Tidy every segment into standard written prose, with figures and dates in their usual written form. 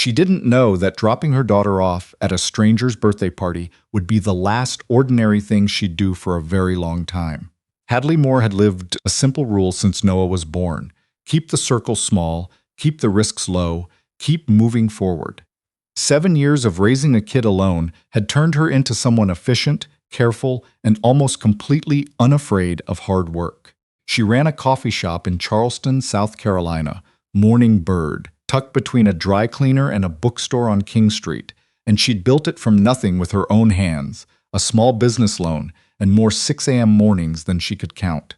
She didn't know that dropping her daughter off at a stranger's birthday party would be the last ordinary thing she'd do for a very long time. Hadley Moore had lived a simple rule since Noah was born. Keep the circle small, keep the risks low, keep moving forward. 7 years of raising a kid alone had turned her into someone efficient, careful, and almost completely unafraid of hard work. She ran a coffee shop in Charleston, South Carolina, Morning Bird, tucked between a dry cleaner and a bookstore on King Street, and she'd built it from nothing with her own hands, a small business loan, and more 6 a.m. mornings than she could count.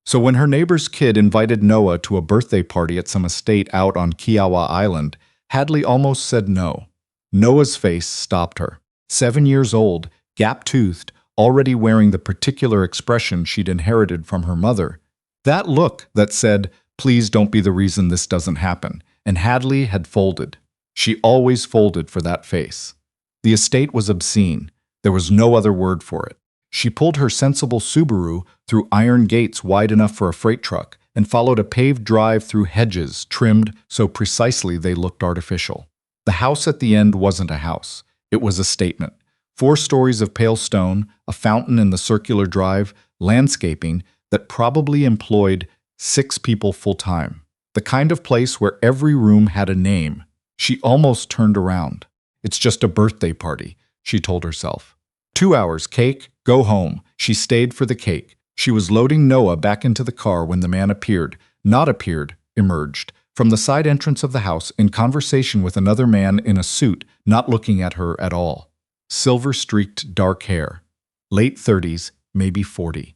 So when her neighbor's kid invited Noah to a birthday party at some estate out on Kiowa Island, Hadley almost said no. Noah's face stopped her. 7 years old, gap-toothed, already wearing the particular expression she'd inherited from her mother. That look that said, "Please don't be the reason this doesn't happen," and Hadley had folded. She always folded for that face. The estate was obscene. There was no other word for it. She pulled her sensible Subaru through iron gates wide enough for a freight truck and followed a paved drive through hedges trimmed so precisely they looked artificial. The house at the end wasn't a house. It was a statement. 4 stories of pale stone, a fountain in the circular drive, landscaping that probably employed 6 people full-time. The kind of place where every room had a name. She almost turned around. "It's just a birthday party," she told herself. 2 hours, cake, go home. She stayed for the cake. She was loading Noah back into the car when the man emerged, from the side entrance of the house in conversation with another man in a suit, not looking at her at all. Silver-streaked dark hair. Late 30s, maybe 40.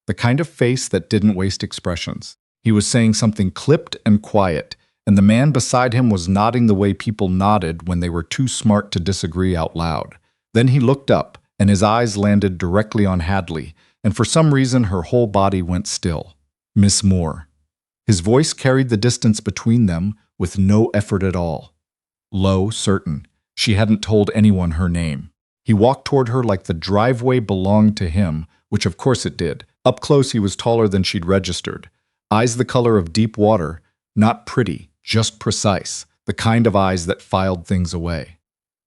The kind of face that didn't waste expressions. He was saying something clipped and quiet, and the man beside him was nodding the way people nodded when they were too smart to disagree out loud. Then he looked up, and his eyes landed directly on Hadley, and for some reason her whole body went still. "Miss Moore." His voice carried the distance between them with no effort at all. Low, certain. She hadn't told anyone her name. He walked toward her like the driveway belonged to him, which of course it did. Up close he was taller than she'd registered. Eyes the color of deep water, not pretty, just precise, the kind of eyes that filed things away.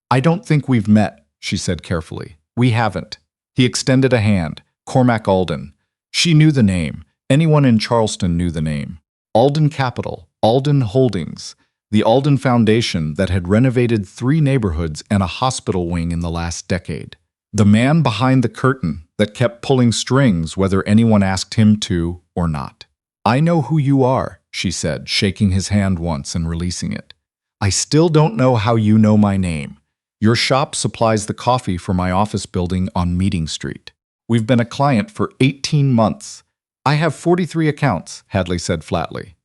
"I don't think we've met," she said carefully. "We haven't." He extended a hand. Cormac Alden. She knew the name. Anyone in Charleston knew the name. Alden Capital, Alden Holdings, the Alden Foundation that had renovated 3 neighborhoods and a hospital wing in the last decade. The man behind the curtain that kept pulling strings whether anyone asked him to or not. "I know who you are," she said, shaking his hand once and releasing it. "I still don't know how you know my name. Your shop supplies the coffee for my office building on Meeting Street. We've been a client for 18 months. I have 43 accounts," Hadley said flatly.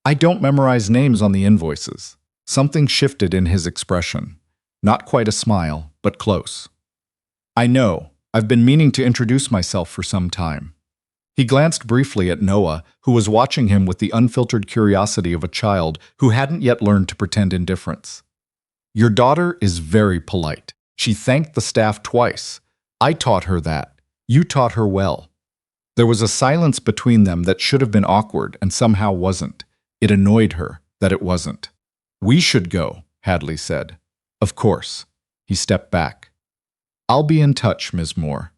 "I don't memorize names on the invoices." Something shifted in his expression. Not quite a smile, but close. "I know. I've been meaning to introduce myself for some time." He glanced briefly at Noah, who was watching him with the unfiltered curiosity of a child who hadn't yet learned to pretend indifference. "Your daughter is very polite. She thanked the staff twice. I taught her that. You taught her well." There was a silence between them that should have been awkward and somehow wasn't. It annoyed her that it wasn't. "We should go," Hadley said. "Of course." He stepped back. "I'll be in touch, Ms. Moore."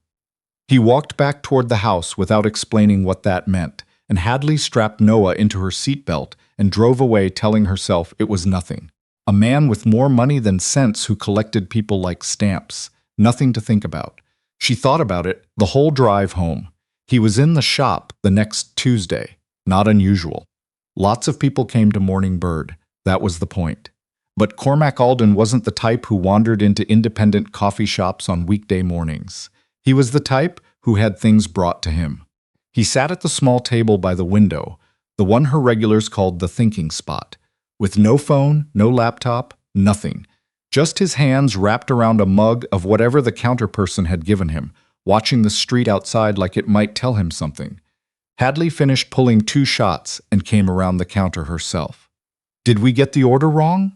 He walked back toward the house without explaining what that meant, and Hadley strapped Noah into her seatbelt and drove away telling herself it was nothing. A man with more money than sense who collected people like stamps. Nothing to think about. She thought about it the whole drive home. He was in the shop the next Tuesday. Not unusual. Lots of people came to Morning Bird. That was the point. But Cormac Alden wasn't the type who wandered into independent coffee shops on weekday mornings. He was the type who had things brought to him. He sat at the small table by the window, the one her regulars called the thinking spot, with no phone, no laptop, nothing. Just his hands wrapped around a mug of whatever the counterperson had given him, watching the street outside like it might tell him something. Hadley finished pulling 2 shots and came around the counter herself. "Did we get the order wrong?"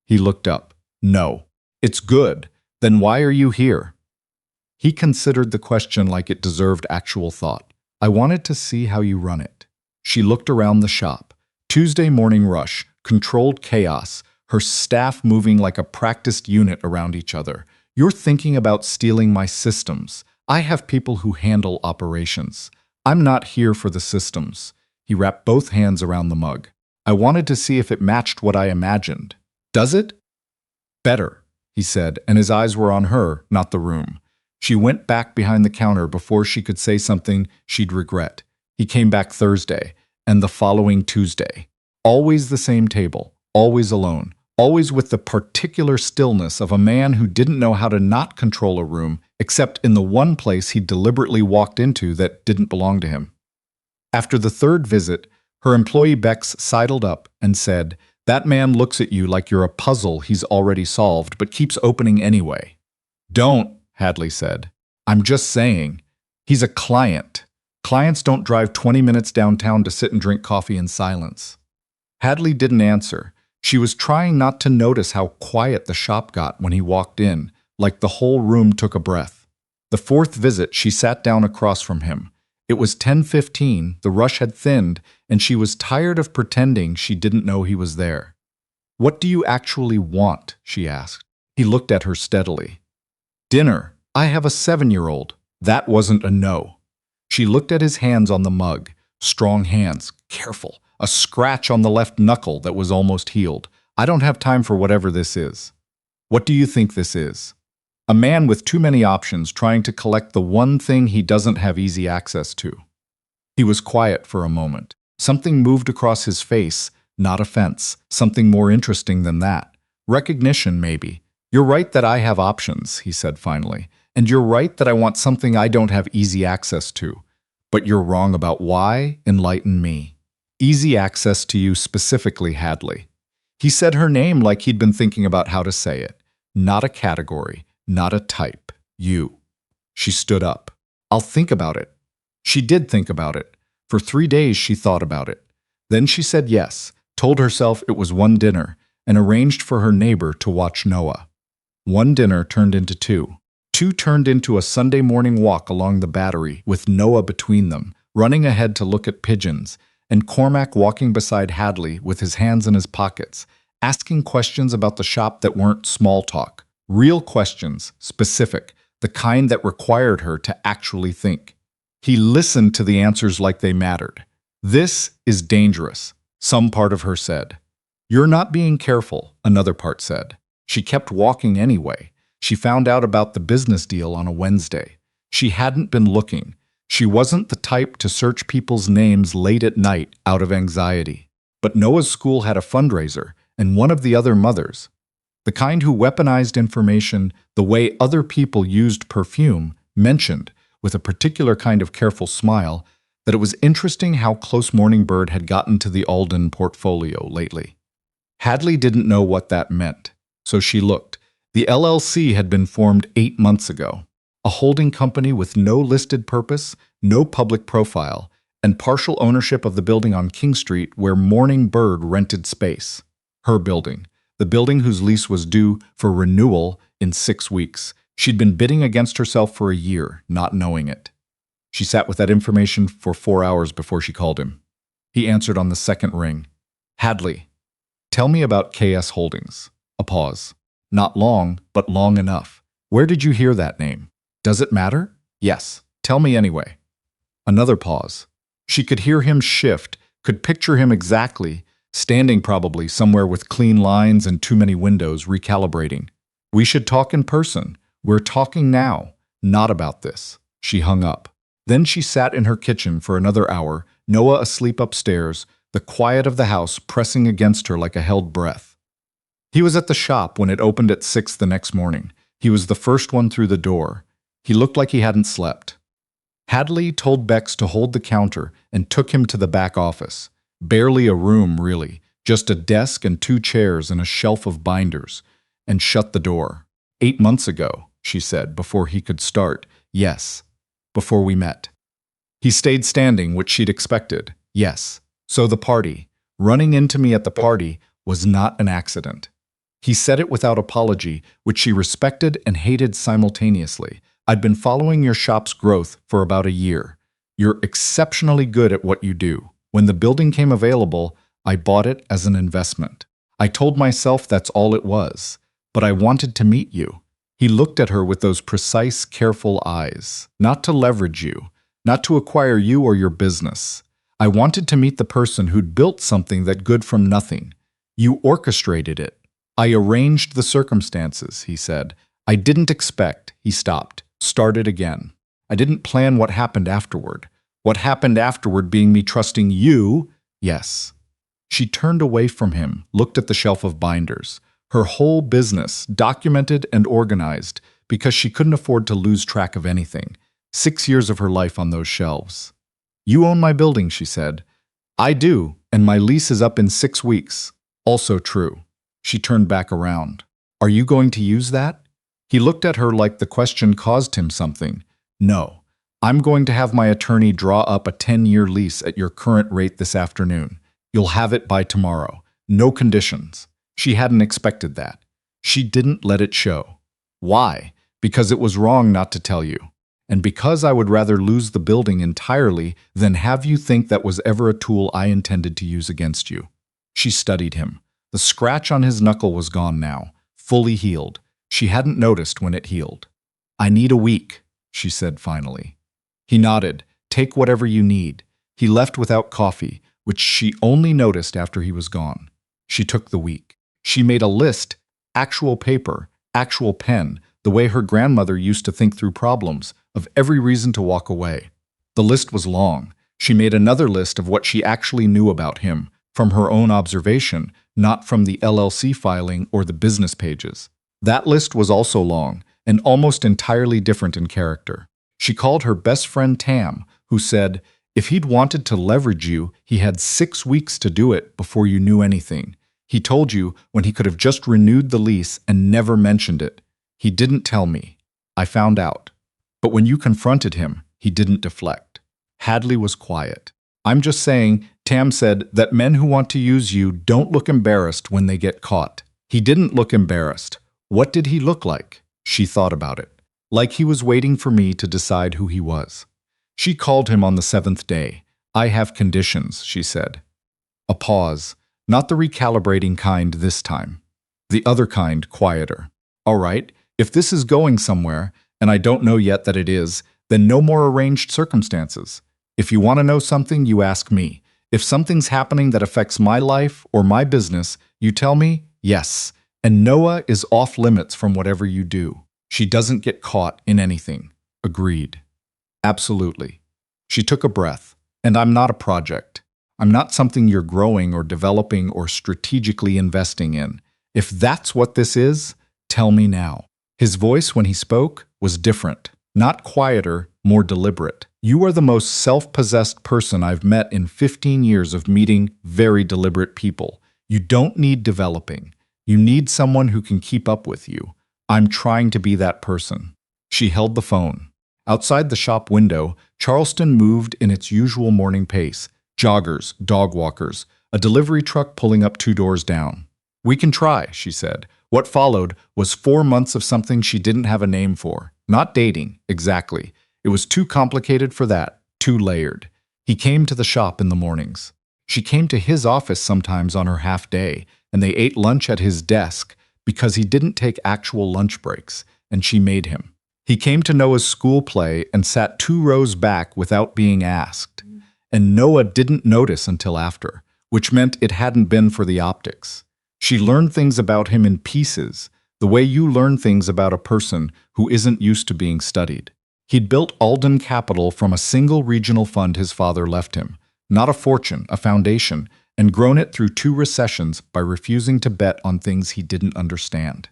He looked up. "No." "It's good. Then why are you here?" He considered the question like it deserved actual thought. "I wanted to see how you run it." She looked around the shop. Tuesday morning rush, controlled chaos. her staff moving like a practiced unit around each other. You're thinking about stealing my systems. I have people who handle operations. I'm not here for the systems. He wrapped both hands around the mug. I wanted to see if it matched what I imagined. Does it? Better, he said, and his eyes were on her, not the room. She went back behind the counter before she could say something she'd regret. He came back Thursday, and the following Tuesday. Always the same table, always alone, always with the particular stillness of a man who didn't know how to not control a room, except in the one place he deliberately walked into that didn't belong to him. After the third visit, her employee Bex sidled up and said, "That man looks at you like you're a puzzle he's already solved, but keeps opening anyway." "Don't," Hadley said. "I'm just saying. He's a client. Clients don't drive 20 minutes downtown to sit and drink coffee in silence." Hadley didn't answer. She was trying not to notice how quiet the shop got when he walked in, like the whole room took a breath. The fourth visit, she sat down across from him. It was 10:15, the rush had thinned, and she was tired of pretending she didn't know he was there. "What do you actually want?" she asked. He looked at her steadily. "Dinner. I have a 7-year-old. That wasn't a no." She looked at his hands on the mug. Strong hands, careful. A scratch on the left knuckle that was almost healed. "I don't have time for whatever this is." "What do you think this is?" A man with too many options trying to collect the one thing he doesn't have easy access to. He was quiet for a moment. Something moved across his face, not offense, something more interesting than that. Recognition, maybe. "You're right that I have options," he said finally. "And you're right that I want something I don't have easy access to. But you're wrong about why. Enlighten me." "Easy access to you specifically, Hadley." He said her name like he'd been thinking about how to say it. "Not a category. Not a type. You." She stood up. "I'll think about it." She did think about it. For 3 days she thought about it. Then she said yes, told herself it was one dinner, and arranged for her neighbor to watch Noah. One dinner turned into two. Two turned into a Sunday morning walk along the Battery with Noah between them, running ahead to look at pigeons, and Cormac walking beside Hadley with his hands in his pockets, asking questions about the shop that weren't small talk. Real questions, specific, the kind that required her to actually think. He listened to the answers like they mattered. "This is dangerous," some part of her said. "You're not being careful," another part said. She kept walking anyway. She found out about the business deal on a Wednesday. She hadn't been looking. She wasn't the type to search people's names late at night out of anxiety. But Noah's school had a fundraiser, and one of the other mothers, the kind who weaponized information the way other people used perfume, mentioned, with a particular kind of careful smile, that it was interesting how close Morning Bird had gotten to the Alden portfolio lately. Hadley didn't know what that meant, so she looked. The LLC had been formed 8 months ago. A holding company with no listed purpose, no public profile, and partial ownership of the building on King Street where Morning Bird rented space. Her building. The building whose lease was due for renewal in 6 weeks. She'd been bidding against herself for a year, not knowing it. She sat with that information for 4 hours before she called him. He answered on the second ring. "Hadley, tell me about KS Holdings." A pause. "Not long, but long enough. Where did you hear that name? Does it matter?" "Yes. Tell me anyway." Another pause. She could hear him shift, could picture him exactly, standing probably somewhere with clean lines and too many windows, recalibrating. "We should talk in person. We're talking now. Not about this." She hung up. Then she sat in her kitchen for another hour, Noah asleep upstairs, the quiet of the house pressing against her like a held breath. He was at the shop when it opened at 6 the next morning. He was the first one through the door. He looked like he hadn't slept. Hadley told Bex to hold the counter and took him to the back office. Barely a room, really, just a desk and 2 chairs and a shelf of binders, and shut the door. 8 months ago, she said, before he could start. Yes. Before we met. He stayed standing, which she'd expected. Yes. So the party, running into me at the party, was not an accident. He said it without apology, which she respected and hated simultaneously. "I'd been following your shop's growth for about a year. You're exceptionally good at what you do. When the building came available, I bought it as an investment. I told myself that's all it was. But I wanted to meet you. He looked at her with those precise, careful eyes. Not to leverage you, not to acquire you or your business. I wanted to meet the person who'd built something that good from nothing. You orchestrated it. I arranged the circumstances, he said. I didn't expect, he stopped, started again. I didn't plan what happened afterward. What happened afterward being me trusting you, yes. She turned away from him, looked at the shelf of binders. Her whole business, documented and organized, because she couldn't afford to lose track of anything. 6 years of her life on those shelves. You own my building, she said. I do, and my lease is up in 6 weeks. Also true. She turned back around. Are you going to use that? He looked at her like the question caused him something. No. I'm going to have my attorney draw up a 10-year lease at your current rate this afternoon. You'll have it by tomorrow. No conditions. She hadn't expected that. She didn't let it show. Why? Because it was wrong not to tell you. And because I would rather lose the building entirely than have you think that was ever a tool I intended to use against you. She studied him. The scratch on his knuckle was gone now, fully healed. She hadn't noticed when it healed. I need a week, she said finally. He nodded. Take whatever you need. He left without coffee, which she only noticed after he was gone. She took the week. She made a list, actual paper, actual pen, the way her grandmother used to think through problems, of every reason to walk away. The list was long. She made another list of what she actually knew about him, from her own observation, not from the LLC filing or the business pages. That list was also long, and almost entirely different in character. She called her best friend Tam, who said, if he'd wanted to leverage you, he had 6 weeks to do it before you knew anything. He told you when he could have just renewed the lease and never mentioned it. He didn't tell me. I found out. But when you confronted him, he didn't deflect. Hadley was quiet. I'm just saying, Tam said that men who want to use you don't look embarrassed when they get caught. He didn't look embarrassed. What did he look like? She thought about it. Like he was waiting for me to decide who he was. She called him on the 7th day. I have conditions, she said. A pause. Not the recalibrating kind this time. The other kind, quieter. All right, if this is going somewhere, and I don't know yet that it is, then no more arranged circumstances. If you want to know something, you ask me. If something's happening that affects my life or my business, you tell me, yes. And Noah is off limits from whatever you do. She doesn't get caught in anything. Agreed. Absolutely. She took a breath. And I'm not a project. I'm not something you're growing or developing or strategically investing in. If that's what this is, tell me now. His voice, when he spoke, was different. Not quieter, more deliberate. You are the most self-possessed person I've met in 15 years of meeting very deliberate people. You don't need developing. You need someone who can keep up with you. I'm trying to be that person. She held the phone. Outside the shop window, Charleston moved in its usual morning pace. Joggers, dog walkers, a delivery truck pulling up 2 doors down. We can try, she said. What followed was 4 months of something she didn't have a name for. Not dating, exactly. It was too complicated for that, too layered. He came to the shop in the mornings. She came to his office sometimes on her half day, and they ate lunch at his desk because he didn't take actual lunch breaks, and she made him. He came to Noah's school play and sat 2 rows back without being asked. And Noah didn't notice until after, which meant it hadn't been for the optics. She learned things about him in pieces, the way you learn things about a person who isn't used to being studied. He'd built Alden Capital from a single regional fund his father left him, not a fortune, a foundation, and grown it through 2 recessions by refusing to bet on things he didn't understand.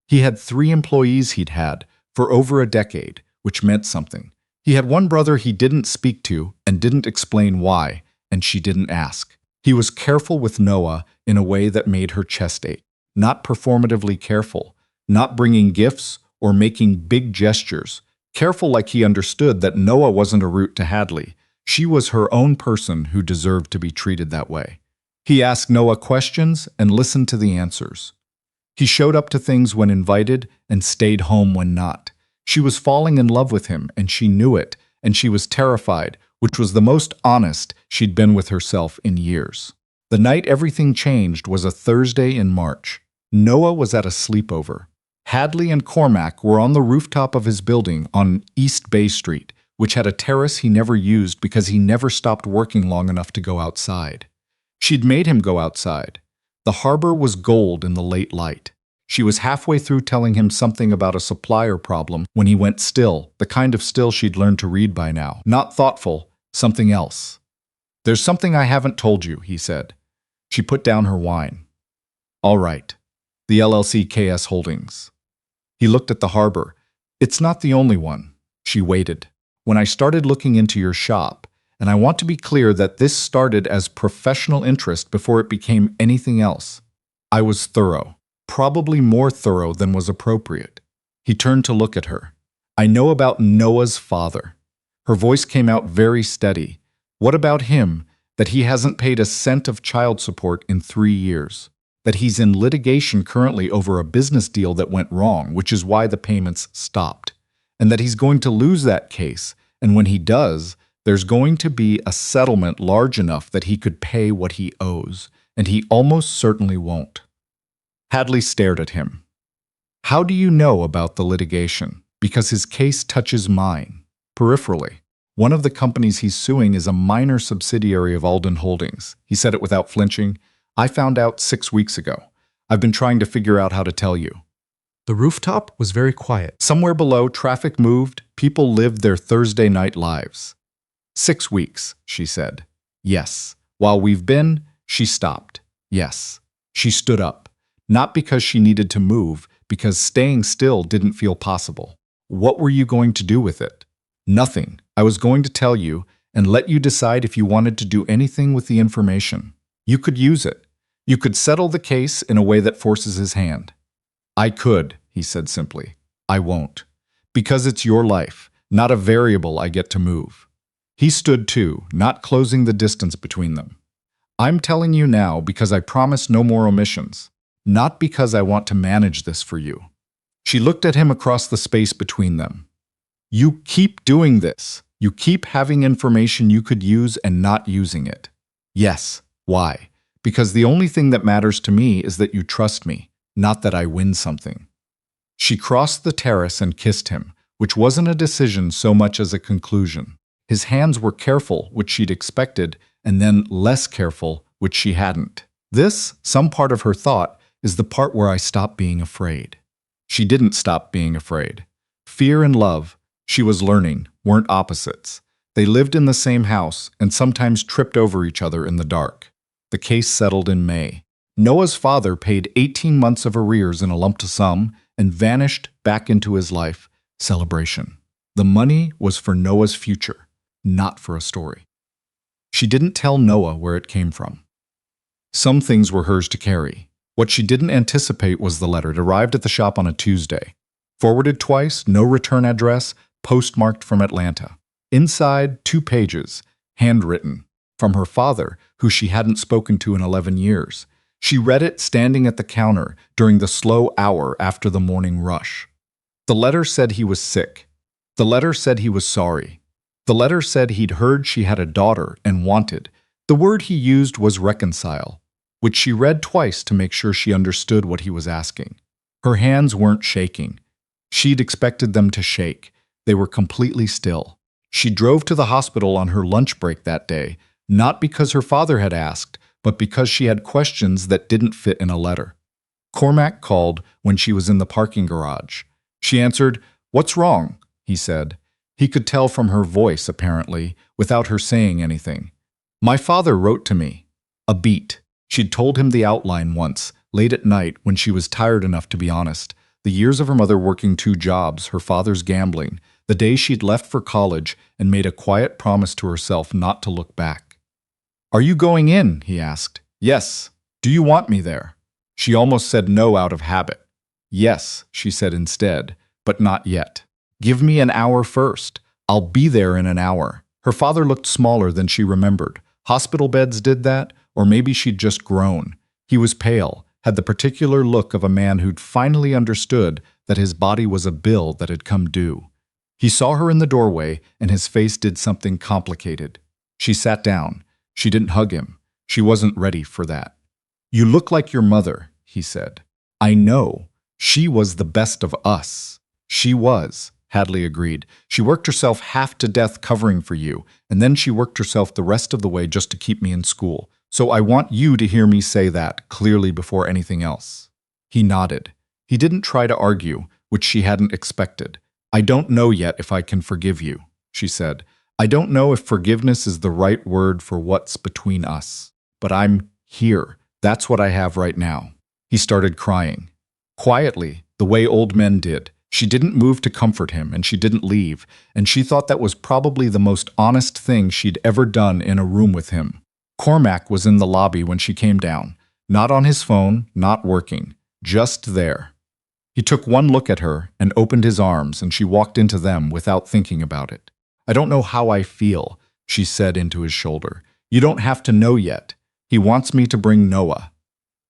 He had 3 employees he'd had for over a decade, which meant something. He had 1 brother he didn't speak to and didn't explain why, and she didn't ask. He was careful with Noah in a way that made her chest ache. Not performatively careful, not bringing gifts or making big gestures. Careful like he understood that Noah wasn't a route to Hadley. She was her own person who deserved to be treated that way. He asked Noah questions and listened to the answers. He showed up to things when invited and stayed home when not. She was falling in love with him, and she knew it, and she was terrified, which was the most honest she'd been with herself in years. The night everything changed was a Thursday in March. Noah was at a sleepover. Hadley and Cormac were on the rooftop of his building on East Bay Street, which had a terrace he never used because he never stopped working long enough to go outside. She'd made him go outside. The harbor was gold in the late light. She was halfway through telling him something about a supplier problem when he went still, the kind of still she'd learned to read by now. Not thoughtful, something else. "There's something I haven't told you," he said. She put down her wine. "All right. The LLC KS Holdings." He looked at the harbor. "It's not the only one." She waited. "When I started looking into your shop, and I want to be clear that this started as professional interest before it became anything else, I was thorough, probably more thorough than was appropriate." He turned to look at her. "I know about Noah's father." Her voice came out very steady. "What about him? That he hasn't paid a cent of child support in 3 years. That he's in litigation currently over a business deal that went wrong, which is why the payments stopped. And that he's going to lose that case, and when he does, there's going to be a settlement large enough that he could pay what he owes, and he almost certainly won't." Hadley stared at him. "How do you know about the litigation?" "Because his case touches mine, peripherally. One of the companies he's suing is a minor subsidiary of Alden Holdings." He said it without flinching. "I found out 6 weeks ago. I've been trying to figure out how to tell you." The rooftop was very quiet. Somewhere below, traffic moved, people lived their Thursday night lives. 6 weeks, she said. "Yes. While we've been," she stopped. "Yes." She stood up. Not because she needed to move, because staying still didn't feel possible. "What were you going to do with it?" "Nothing. I was going to tell you and let you decide if you wanted to do anything with the information. You could use it. You could settle the case in a way that forces his hand." "I could," he said simply. "I won't. Because it's your life, not a variable I get to move." He stood too, not closing the distance between them. "I'm telling you now because I promise no more omissions. Not because I want to manage this for you." She looked at him across the space between them. "You keep doing this. You keep having information you could use and not using it." "Yes. Why? Because the only thing that matters to me is that you trust me, not that I win something." She crossed the terrace and kissed him, which wasn't a decision so much as a conclusion. His hands were careful, which she'd expected, and then less careful, which she hadn't. This, some part of her thought, is the part where I stop being afraid. She didn't stop being afraid. Fear and love, she was learning, weren't opposites. They lived in the same house and sometimes tripped over each other in the dark. The case settled in May. Noah's father paid 18 months of arrears in a lump sum and vanished back into his life. Celebration. The money was for Noah's future, not for a story. She didn't tell Noah where it came from. Some things were hers to carry. What she didn't anticipate was the letter. It arrived at the shop on a Tuesday. Forwarded twice, no return address, postmarked from Atlanta. Inside, 2 pages, handwritten, from her father, who she hadn't spoken to in 11 years. She read it standing at the counter during the slow hour after the morning rush. The letter said he was sick. The letter said he was sorry. The letter said he'd heard she had a daughter and wanted. The word he used was reconcile, which she read twice to make sure she understood what he was asking. Her hands weren't shaking. She'd expected them to shake. They were completely still. She drove to the hospital on her lunch break that day, not because her father had asked, but because she had questions that didn't fit in a letter. Cormac called when she was in the parking garage. She answered, "What's wrong?" he said. He could tell from her voice, apparently, without her saying anything. "My father wrote to me." A beat. She'd told him the outline once, late at night when she was tired enough to be honest. The years of her mother working 2 jobs, her father's gambling, the day she'd left for college and made a quiet promise to herself not to look back. "Are you going in?" he asked. "Yes." "Do you want me there?" She almost said no out of habit. "Yes," she said instead, "but not yet. Give me an hour first. I'll be there in an hour." Her father looked smaller than she remembered. Hospital beds did that, or maybe she'd just grown. He was pale, had the particular look of a man who'd finally understood that his body was a bill that had come due. He saw her in the doorway, and his face did something complicated. She sat down. She didn't hug him. She wasn't ready for that. "You look like your mother," he said. "I know. She was the best of us." "She was," Hadley agreed. "She worked herself half to death covering for you, and then she worked herself the rest of the way just to keep me in school. So I want you to hear me say that clearly before anything else." He nodded. He didn't try to argue, which she hadn't expected. "I don't know yet if I can forgive you," she said. "I don't know if forgiveness is the right word for what's between us. But I'm here. That's what I have right now." He started crying. Quietly, the way old men did. She didn't move to comfort him, and she didn't leave, and she thought that was probably the most honest thing she'd ever done in a room with him. Cormac was in the lobby when she came down. Not on his phone, not working. Just there. He took one look at her and opened his arms, and she walked into them without thinking about it. "I don't know how I feel," she said into his shoulder. "You don't have to know yet. He wants me to bring Noah."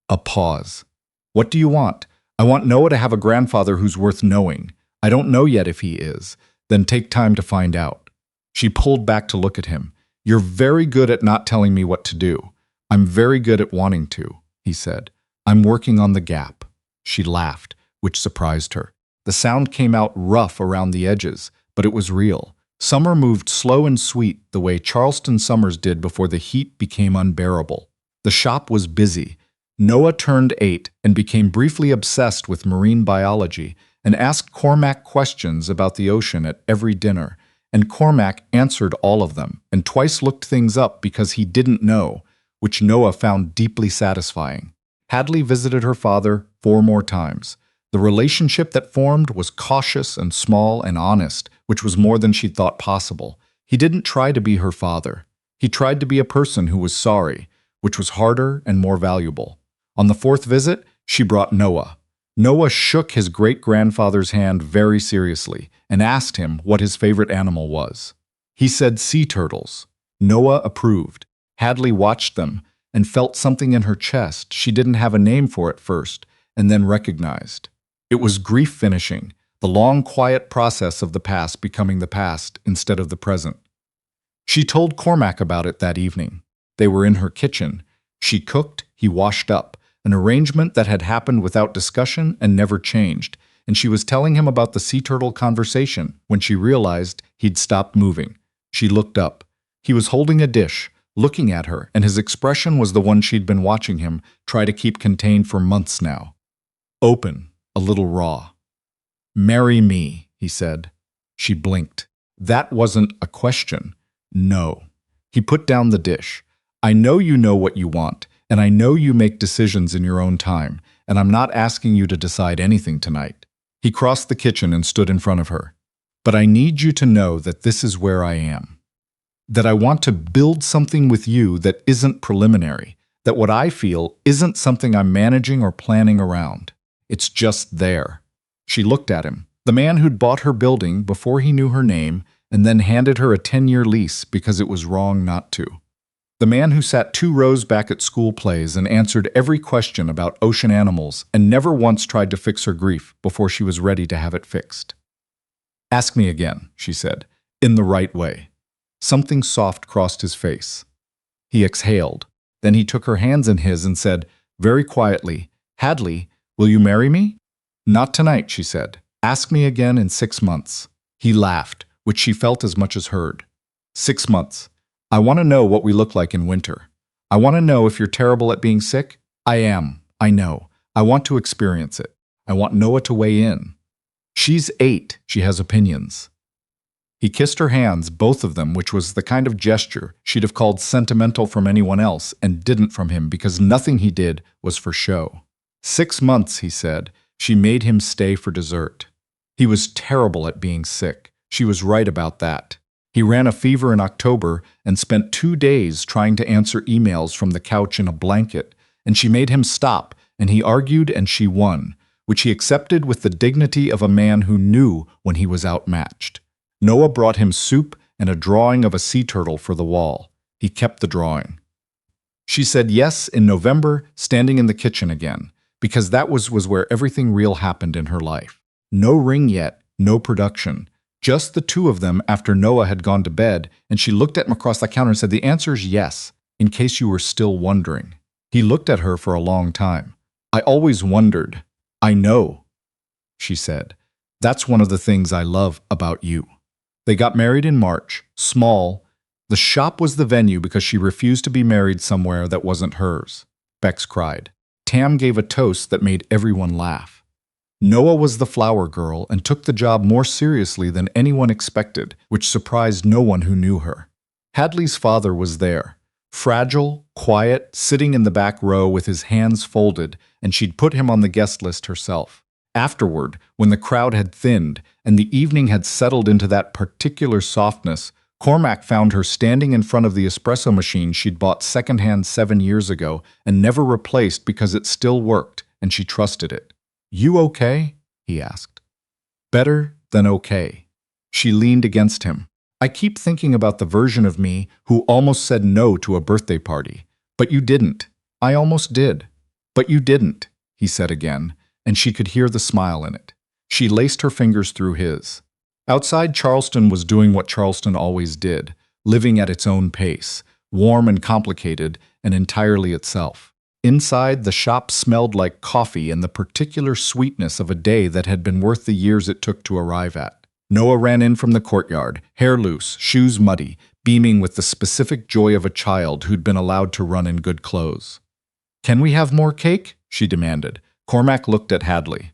A pause. "What do you want?" "I want Noah to have a grandfather who's worth knowing. I don't know yet if he is. Then take time to find out." She pulled back to look at him. "You're very good at not telling me what to do." "I'm very good at wanting to," he said. "I'm working on the gap." She laughed, which surprised her. The sound came out rough around the edges, but it was real. Summer moved slow and sweet the way Charleston summers did before the heat became unbearable. The shop was busy. Noah turned 8 and became briefly obsessed with marine biology and asked Cormac questions about the ocean at every dinner, and Cormac answered all of them and twice looked things up because he didn't know, which Noah found deeply satisfying. Hadley visited her father 4 more times. The relationship that formed was cautious and small and honest, which was more than she'd thought possible. He didn't try to be her father. He tried to be a person who was sorry, which was harder and more valuable. On the 4th visit, she brought Noah. Noah shook his great-grandfather's hand very seriously and asked him what his favorite animal was. He said sea turtles. Noah approved. Hadley watched them and felt something in her chest she didn't have a name for at first, and then recognized. It was grief finishing, the long, quiet process of the past becoming the past instead of the present. She told Cormac about it that evening. They were in her kitchen. She cooked, he washed up, an arrangement that had happened without discussion and never changed, and she was telling him about the sea turtle conversation when she realized he'd stopped moving. She looked up. He was holding a dish, looking at her, and his expression was the one she'd been watching him try to keep contained for months now. Open, a little raw. "Marry me," he said. She blinked. That wasn't a question. No. He put down the dish. "I know you know what you want, and I know you make decisions in your own time, and I'm not asking you to decide anything tonight." He crossed the kitchen and stood in front of her. "But I need you to know that this is where I am. That I want to build something with you that isn't preliminary, that what I feel isn't something I'm managing or planning around. It's just there." She looked at him, the man who'd bought her building before he knew her name and then handed her a 10-year lease because it was wrong not to. The man who sat 2 rows back at school plays and answered every question about ocean animals and never once tried to fix her grief before she was ready to have it fixed. "Ask me again," she said, "in the right way." Something soft crossed his face. He exhaled. Then he took her hands in his and said, very quietly, "Hadley, will you marry me?" "Not tonight," she said. "Ask me again in 6 months." He laughed, which she felt as much as heard. 6 months. "I want to know what we look like in winter. I want to know if you're terrible at being sick. I am. I know. I want to experience it. I want Noah to weigh in. She's 8. She has opinions." He kissed her hands, both of them, which was the kind of gesture she'd have called sentimental from anyone else and didn't from him because nothing he did was for show. 6 months, he said. She made him stay for dessert. He was terrible at being sick. She was right about that. He ran a fever in October and spent 2 days trying to answer emails from the couch in a blanket, and she made him stop, and he argued and she won, which he accepted with the dignity of a man who knew when he was outmatched. Noah brought him soup and a drawing of a sea turtle for the wall. He kept the drawing. She said yes in November, standing in the kitchen again, because that was where everything real happened in her life. No ring yet, no production. Just the 2 of them after Noah had gone to bed, and she looked at him across the counter and said, "The answer's yes. in case you were still wondering. He looked at her for a long time. I always wondered. I know, she said. That's one of the things I love about you. They got married in March, small. The shop was the venue because she refused to be married somewhere that wasn't hers. Bex cried. Tam gave a toast that made everyone laugh. Noah was the flower girl and took the job more seriously than anyone expected, which surprised no one who knew her. Hadley's father was there, fragile, quiet, sitting in the back row with his hands folded, and she'd put him on the guest list herself. Afterward, when the crowd had thinned and the evening had settled into that particular softness, Cormac found her standing in front of the espresso machine she'd bought secondhand 7 years ago and never replaced because it still worked and she trusted it. You okay? He asked. Better than okay. She leaned against him. I keep thinking about the version of me who almost said no to a birthday party. But you didn't. I almost did. But you didn't, he said again, and she could hear the smile in it. She laced her fingers through his. Outside, Charleston was doing what Charleston always did, living at its own pace, warm and complicated and entirely itself. Inside, the shop smelled like coffee and the particular sweetness of a day that had been worth the years it took to arrive at. Noah ran in from the courtyard, hair loose, shoes muddy, beaming with the specific joy of a child who'd been allowed to run in good clothes. Can we have more cake? She demanded. Cormac looked at Hadley.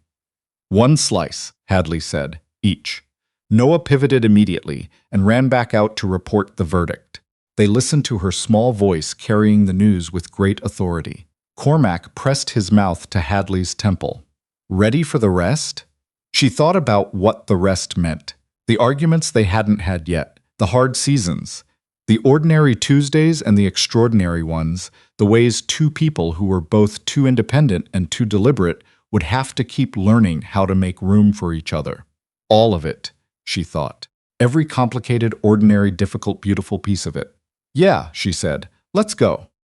1 slice, Hadley said, each. Noah pivoted immediately and ran back out to report the verdict. They listened to her small voice carrying the news with great authority. Cormac pressed his mouth to Hadley's temple. Ready for the rest? She thought about what the rest meant. The arguments they hadn't had yet, the hard seasons, the ordinary Tuesdays and the extraordinary ones, the ways two people who were both too independent and too deliberate would have to keep learning how to make room for each other. All of it, she thought. Every complicated, ordinary, difficult, beautiful piece of it. Yeah, she said. Let's go.